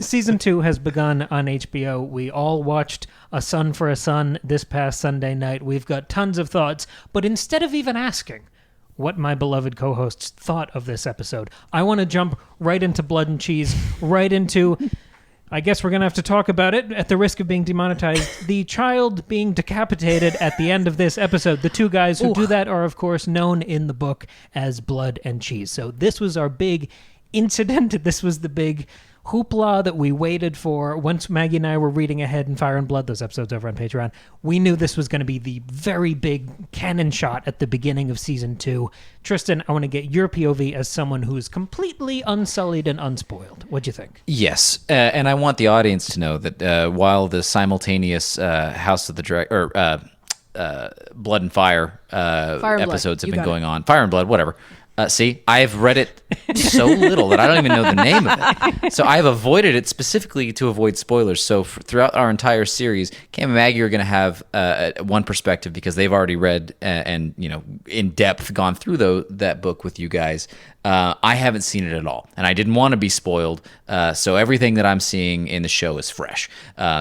Season 2 has begun on HBO. We all watched A Son for a Son this past Sunday night. We've got tons of thoughts, but instead of even asking what my beloved co-hosts thought of this episode, I want to jump right into Blood and Cheese, right into... I guess we're going to have to talk about it at the risk of being demonetized. The child being decapitated at the end of this episode. The two guys who do that are, of course, known in the book as Blood and Cheese. So this was our big incident. This was the big hoopla that we waited for. Once Maggie and I were reading ahead in Fire and Blood, those episodes over on Patreon, we knew this was going to be the very big cannon shot at the beginning of season 2. Tristan, I want to get your POV as someone who's completely unsullied and unspoiled. What'd you think? Yes, and I want the audience to know that while the simultaneous House of the Blood and Fire, episodes have been going on, Fire and Blood, whatever. See, I've read it so little that I don't even know the name of it. So I've avoided it specifically to avoid spoilers. So throughout our entire series, Cam and Maggie are going to have one perspective because they've already read and in depth gone through that book with you guys. I haven't seen it at all, and I didn't want to be spoiled. So everything that I'm seeing in the show is fresh.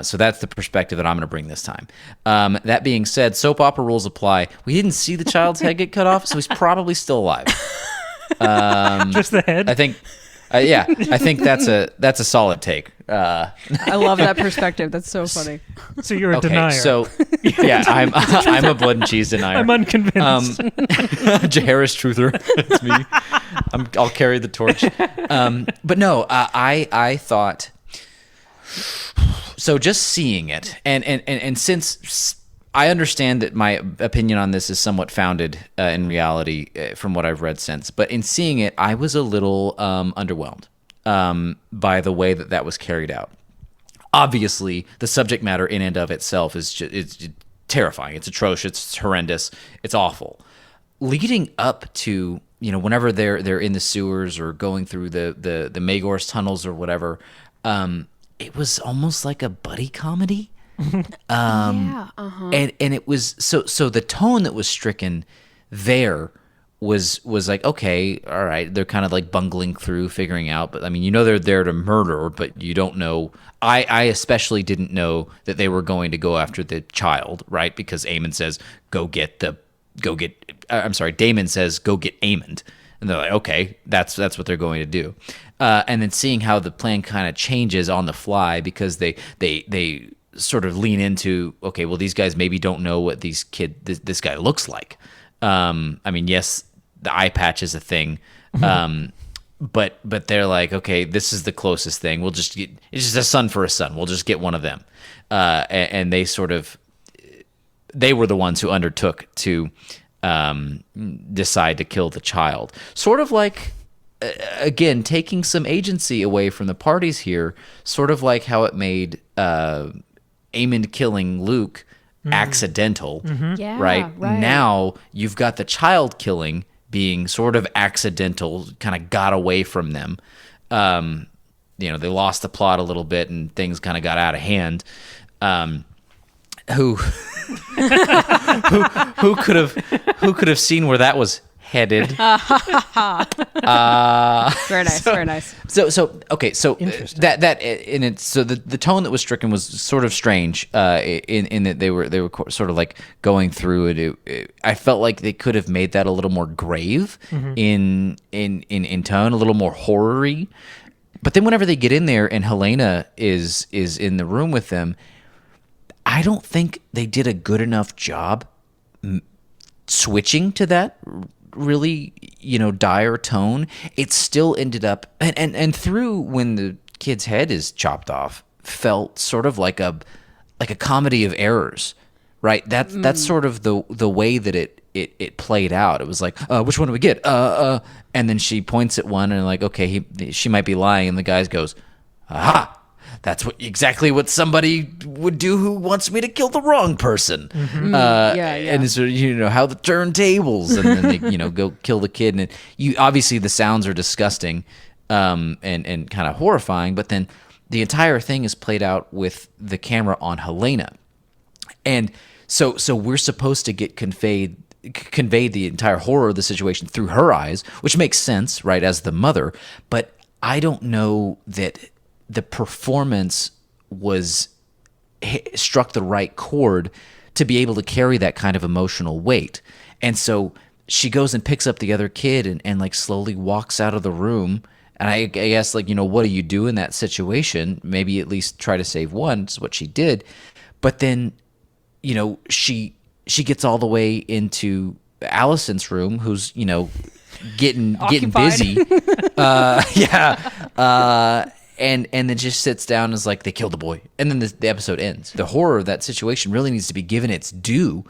So that's the perspective that I'm going to bring this time. That being said, soap opera rules apply. We didn't see the child's head get cut off, so he's probably still alive. Just the head? I think, I think that's a solid take. I love that perspective. That's so funny. So you're a denier. So yeah, I'm a Blood and Cheese denier. I'm unconvinced. Jaharis truther. That's me. I'll carry the torch. But no, I thought. So just seeing it, and since I understand that my opinion on this is somewhat founded in reality from what I've read since, but in seeing it, I was a little underwhelmed by the way that was carried out. Obviously, the subject matter in and of itself is it's terrifying. It's atrocious. It's horrendous. It's awful. Leading up to whenever they're in the sewers or going through the Magor's tunnels or whatever, it was almost like a buddy comedy. And it was so the tone that was stricken there was like, okay, all right, they're kind of like bungling through figuring out, but I mean, they're there to murder, but you don't know. I especially didn't know that they were going to go after the child, right? Because Damon says go get Aemond, and they're like, okay, that's what they're going to do. And then seeing how the plan kind of changes on the fly because they sort of lean into, okay, well, these guys maybe don't know what this guy looks like. I mean, yes, the eye patch is a thing, but they're like, okay, this is the closest thing. We'll just it's just a son for a son. We'll just get one of them. And they were the ones who undertook to decide to kill the child. Sort of like, again, taking some agency away from the parties here, sort of like how it made Aemond killing Luke accidental, Yeah, right? Now you've got the child killing being sort of accidental, kind of got away from them. They lost the plot a little bit and things kind of got out of hand. Who could have seen where that was headed? Very nice, very nice. So okay, so that in it. So the tone that was stricken was sort of strange. In that they were sort of like going through it. I felt like they could have made that a little more grave in tone, a little more horror-y. But then whenever they get in there and Helaena is in the room with them, I don't think they did a good enough job switching to that really, dire tone. It still ended up and through when the kid's head is chopped off, felt sort of like a comedy of errors, right? That's sort of the way that it played out. It was like, which one do we get? And then she points at one and like, okay, she might be lying, and the guy goes, aha. That's exactly what somebody would do who wants me to kill the wrong person. And so, how the turntables, and then they, go kill the kid. And obviously the sounds are disgusting, and kind of horrifying. But then the entire thing is played out with the camera on Helaena. And so we're supposed to get conveyed the entire horror of the situation through her eyes, which makes sense, right, as the mother. But I don't know that the performance was struck the right chord to be able to carry that kind of emotional weight. And so she goes and picks up the other kid and like slowly walks out of the room. And I guess, like, what do you do in that situation? Maybe at least try to save one, is what she did. But then, she gets all the way into Allison's room, who's, getting busy. And then just sits down and is like, they killed the boy. And then the episode ends. The horror of that situation really needs to be given its due.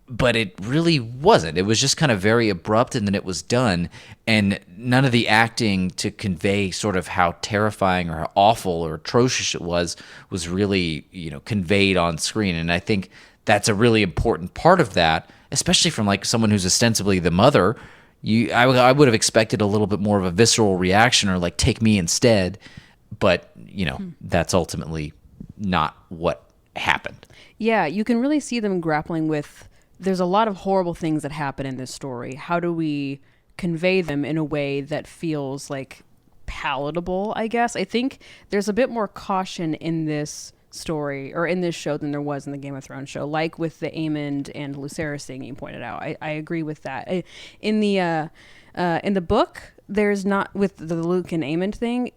But it really wasn't. It was just kind of very abrupt, and then it was done. And none of the acting to convey sort of how terrifying or how awful or atrocious it was really, conveyed on screen. And I think that's a really important part of that, especially from like someone who's ostensibly the mother. I would have expected a little bit more of a visceral reaction, or like, take me instead. But, that's ultimately not what happened. Yeah, you can really see them grappling with, there's a lot of horrible things that happen in this story. How do we convey them in a way that feels like palatable, I guess? I think there's a bit more caution in this story, or in this show, than there was in the Game of Thrones show, like with the Aemond and Lucerys thing you pointed out. I agree with that. In the book, there's not, with the Luke and Aemond thing,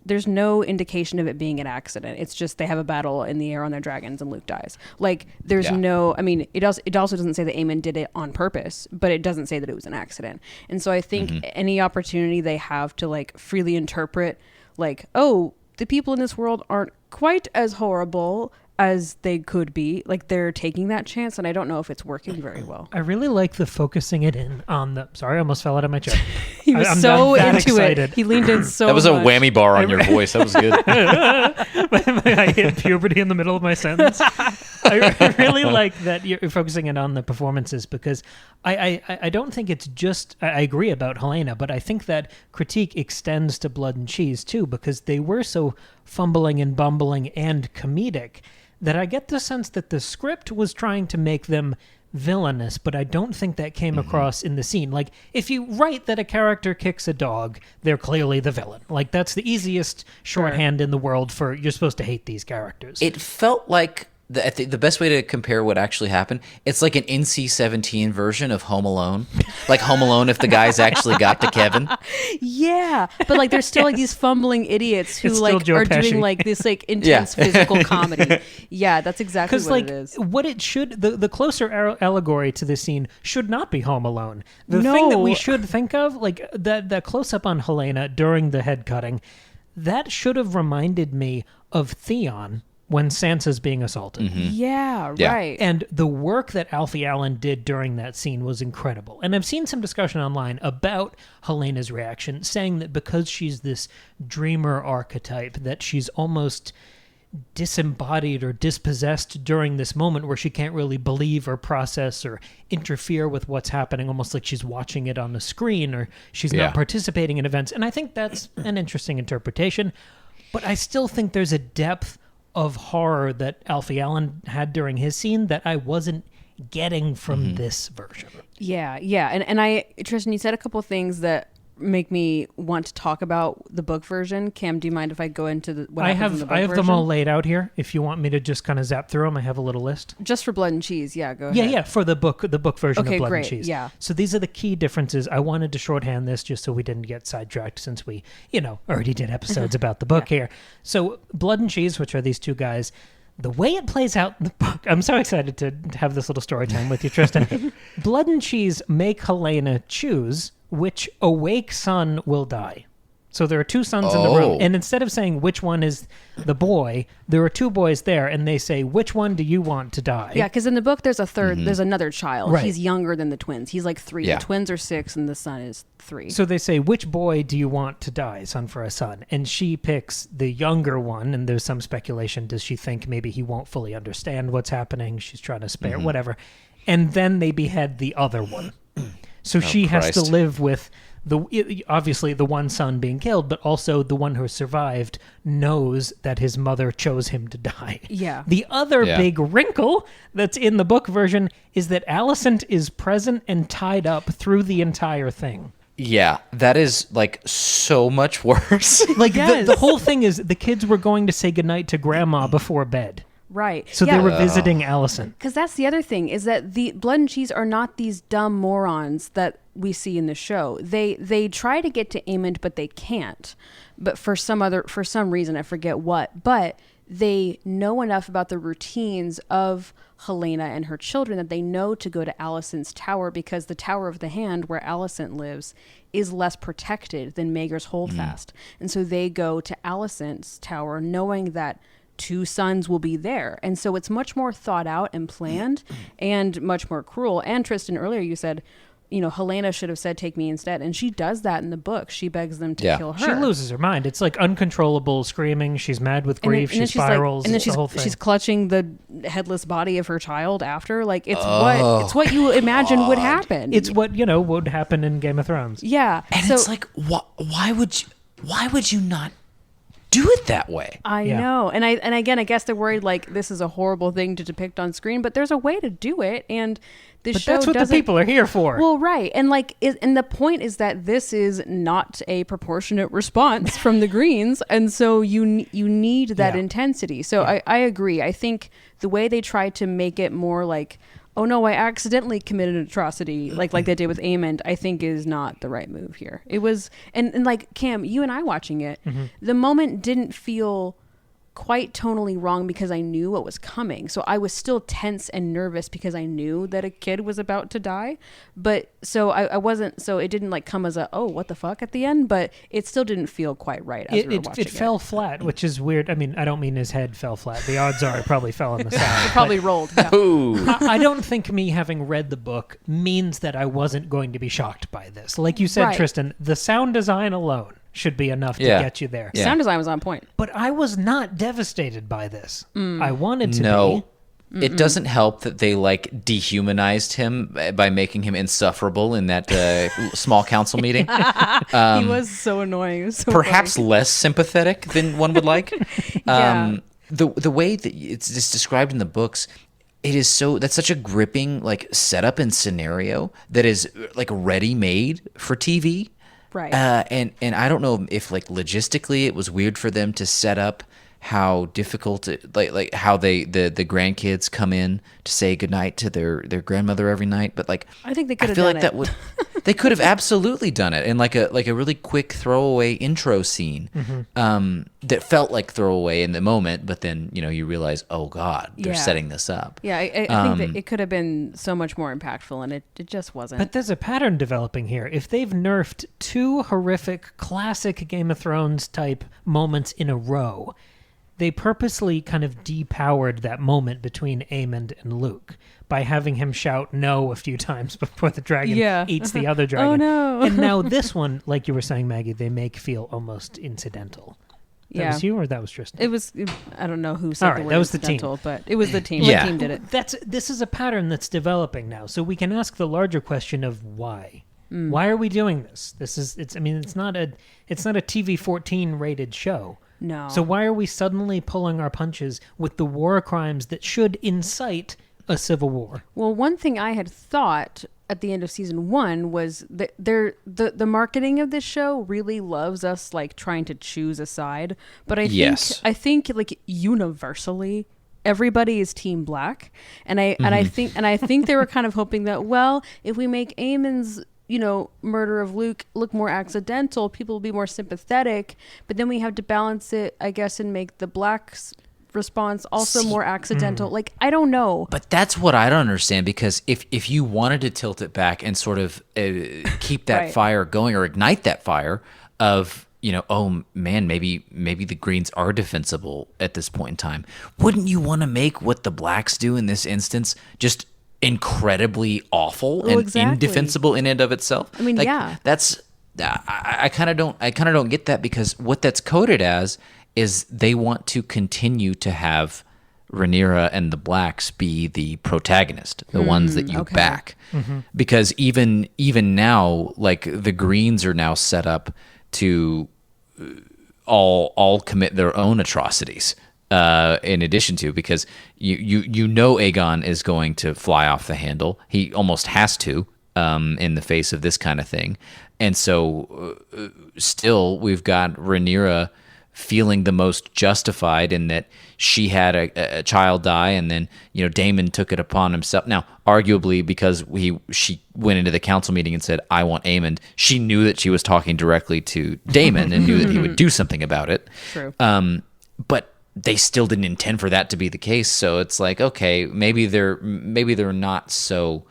there's no indication of it being an accident. It's just they have a battle in the air on their dragons and Luke dies. Like, there's no, I mean, it also doesn't say that Aemond did it on purpose, but it doesn't say that it was an accident. And so I think any opportunity they have to like freely interpret, like, oh, the people in this world aren't quite as horrible as they could be, like, they're taking that chance, and I don't know if it's working very well. I really like the focusing it in on the... Sorry, I almost fell out of my chair. He was so into excited. it. He leaned in so much. That was a whammy bar on your voice. That was good. I hit puberty in the middle of my sentence. I really like that you're focusing it on the performances, because I don't think it's just... I agree about Helaena, but I think that critique extends to Blood and Cheese, too, because they were so fumbling and bumbling and comedic that I get the sense that the script was trying to make them villainous, but I don't think that came across in the scene. Like, if you write that a character kicks a dog, they're clearly the villain. Like, that's the easiest shorthand in the world for you're supposed to hate these characters. It felt like I think the best way to compare what actually happened, it's like an NC-17 version of Home Alone. Like Home Alone if the guys actually got to Kevin. Yeah, but like there's still like these fumbling idiots who like Joe are Pesci. doing like this like intense physical comedy. Yeah, that's exactly what like, it is. what it should, the closer allegory to this scene should not be Home Alone. The No. thing that we should think of, like that close-up on Helaena during the head cutting, that should have reminded me of Theon when Sansa's being assaulted. Yeah, Yeah. right. And the work that Alfie Allen did during that scene was incredible. And I've seen some discussion online about Helena's reaction, saying that because she's this dreamer archetype, that she's almost disembodied or dispossessed during this moment where she can't really believe or process or interfere with what's happening, almost like she's watching it on the screen, or she's not participating in events. And I think that's an interesting interpretation. But I still think there's a depth of horror that Alfie Allen had during his scene that I wasn't getting from this version. Yeah. And I, Tristan, you said a couple of things that make me want to talk about the book version. Cam, do you mind if I go into what happens in the book I have version? them all laid out here. If you want me to just kind of zap through them, I have a little list. Just for Blood and Cheese, yeah, go ahead. Yeah, for the book version Okay, of Blood great, and Cheese. yeah. So these are the key differences. I wanted to shorthand this just so we didn't get sidetracked, since we, already did episodes about the book here. So Blood and Cheese, which are these two guys, the way it plays out in the book, I'm so excited to have this little story time with you, Tristan. Blood and Cheese make Helaena choose which awake son will die. So there are two sons in the room, and instead of saying which one is the boy, there are two boys there, and they say, which one do you want to die? Yeah, because in the book there's a third, there's another child. Right. He's younger than the twins. He's like 3. Yeah. The twins are 6 and the son is 3. So they say, which boy do you want to die, son for a son? And she picks the younger one, and there's some speculation. Does she think maybe he won't fully understand what's happening? She's trying to spare, whatever. And then they behead the other one. So she has to live with obviously the one son being killed, but also the one who survived knows that his mother chose him to die. Yeah. The other big wrinkle that's in the book version is that Alicent is present and tied up through the entire thing. Yeah, that is like so much worse. Like Yes. the whole thing is the kids were going to say goodnight to grandma before bed. Right. So they were visiting Allison. Because that's the other thing, is that the Blood and Cheese are not these dumb morons that we see in the show. They try to get to Aemond, but they can't. But for some reason, I forget what. But they know enough about the routines of Helaena and her children that they know to go to Alicent's tower, because the Tower of the Hand, where Alicent lives, is less protected than Maegor's Holdfast. And so they go to Alicent's tower knowing that 2 sons will be there. And so it's much more thought out and planned and much more cruel. And Tristan, earlier you said, Helaena should have said, take me instead. And she does that in the book. She begs them to kill her. She loses her mind. It's like uncontrollable screaming. She's mad with grief. She spirals. And then the whole thing. she's clutching the headless body of her child after. Like, it's what you imagine would happen. It's what, would happen in Game of Thrones. Yeah. And it's like, why would you not do it that way? I know. And again, I guess they're worried like this is a horrible thing to depict on screen, but there's a way to do it. And the show that's what the people are here for. Well, right. And and the point is that this is not a proportionate response from the Greens. And so you need that intensity. So I agree. I think the way they try to make it more like, oh no, I accidentally committed an atrocity, like they did with Aemond, I think is not the right move here. It was, and like Cam, you and I watching it, the moment didn't feel quite tonally wrong because I knew what was coming. So I was still tense and nervous because I knew that a kid was about to die. But so I wasn't, so it didn't like come as a, oh, what the fuck at the end, but it still didn't feel quite right as we were watching it. It fell flat, which is weird. I mean, I don't mean his head fell flat. The odds are it probably fell on the side. It probably rolled. Yeah. I don't think me having read the book means that I wasn't going to be shocked by this. Like you said, Right. Tristan, the sound design alone should be enough to get you there. Yeah. Sound design was on point. But I was not devastated by this. I wanted to No. be. It doesn't help that they like dehumanized him by making him insufferable in that small council meeting. He was so annoying. It was so Perhaps funny. less sympathetic than one would like. Yeah. The way that it's just described in the books, that's such a gripping like setup and scenario that is like ready made for TV. Right. And I don't know if like logistically it was weird for them to set up how difficult like how the grandkids come in to say goodnight to their grandmother every night, but like I think they could have feel done like it. that would they could have absolutely done it in like a really quick throwaway intro scene that felt like throwaway in the moment, but then you realize, oh god, they're Yeah. setting this up. Yeah, I think that it could have been so much more impactful, and it just wasn't. But there's a pattern developing here. If they've nerfed 2 horrific classic Game of Thrones type moments in a row, they purposely kind of depowered that moment between Aemond and Luke by having him shout no a few times before the dragon eats the other dragon. Oh, no. And now this one, like you were saying, Maggie, they make feel almost incidental. That was you or that was Tristan? It was, I don't know who said All right, the word that was the team. incidental, but it was the team. Yeah. The team did it. This is a pattern that's developing now. So we can ask the larger question of why. Why are we doing this? It's not a TV 14 rated show. No. So why are we suddenly pulling our punches with the war crimes that should incite a civil war? Well, one thing I had thought at the end of season 1 was that the marketing of this show really loves us like trying to choose a side, but I think like universally everybody is Team Black, and I think they were kind of hoping that, well, if we make Aemon's murder of Luke look more accidental, people will be more sympathetic, but then we have to balance it, I guess, and make the Black's response also more accidental. Like, I don't know. But that's what I don't understand, because if you wanted to tilt it back and sort of keep that Right. fire going or ignite that fire of, oh man, maybe the Greens are defensible at this point in time, wouldn't you want to make what the Blacks do in this instance just incredibly awful and exactly. indefensible in and of itself? I mean, like, yeah. That's I kind of don't get that, because what that's coded as is they want to continue to have Rhaenyra and the Blacks be the protagonist, the ones that you back. Because even now, like, the Greens are now set up to all commit their own atrocities. In addition to, because you Aegon is going to fly off the handle. He almost has to, in the face of this kind of thing. And so still we've got Rhaenyra feeling the most justified in that she had a child die, and then Daemon took it upon himself. Now, arguably, because she went into the council meeting and said, "I want Aemond," she knew that she was talking directly to Daemon and knew that he would do something about it. True. But they still didn't intend for that to be the case. So it's like, okay, maybe they're not so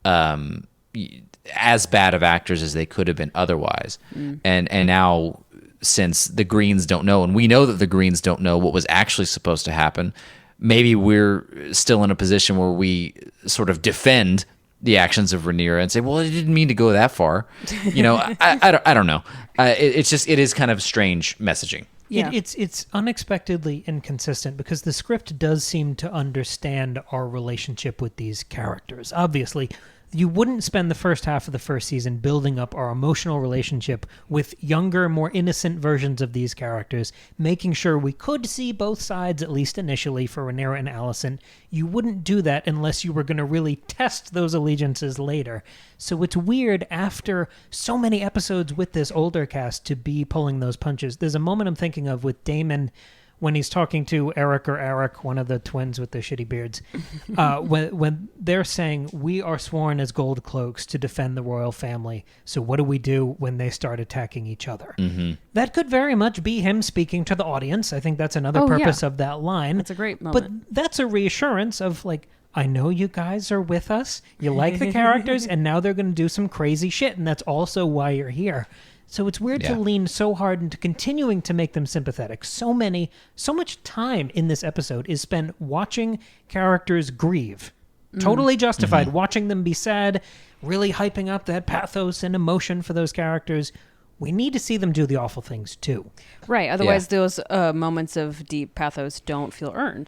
as bad of actors as they could have been otherwise. And now, since the Greens don't know, and we know that the Greens don't know what was actually supposed to happen, maybe we're still in a position where we sort of defend the actions of Rhaenyra and say, well, it didn't mean to go that far. I don't know. It is kind of strange messaging. Yeah. It's unexpectedly inconsistent because the script does seem to understand our relationship with these characters. Obviously, you wouldn't spend the first half of the first season building up our emotional relationship with younger, more innocent versions of these characters, making sure we could see both sides, at least initially, for Rhaenyra and Alicent. You wouldn't do that unless you were going to really test those allegiances later. So it's weird, after so many episodes with this older cast, to be pulling those punches. There's a moment I'm thinking of with Daemon when he's talking to Eric, one of the twins with the shitty beards, when they're saying, we are sworn as gold cloaks to defend the royal family, so what do we do when they start attacking each other? Mm-hmm. That could very much be him speaking to the audience. I think that's another purpose of that line. That's a great moment. But that's a reassurance of, like, I know you guys are with us, you like the characters, and now they're going to do some crazy shit, and that's also why you're here. So it's weird to lean so hard into continuing to make them sympathetic. So much time in this episode is spent watching characters grieve. Totally justified. Watching them be sad, really hyping up that pathos and emotion for those characters. We need to see them do the awful things too. Right. Otherwise, those moments of deep pathos don't feel earned.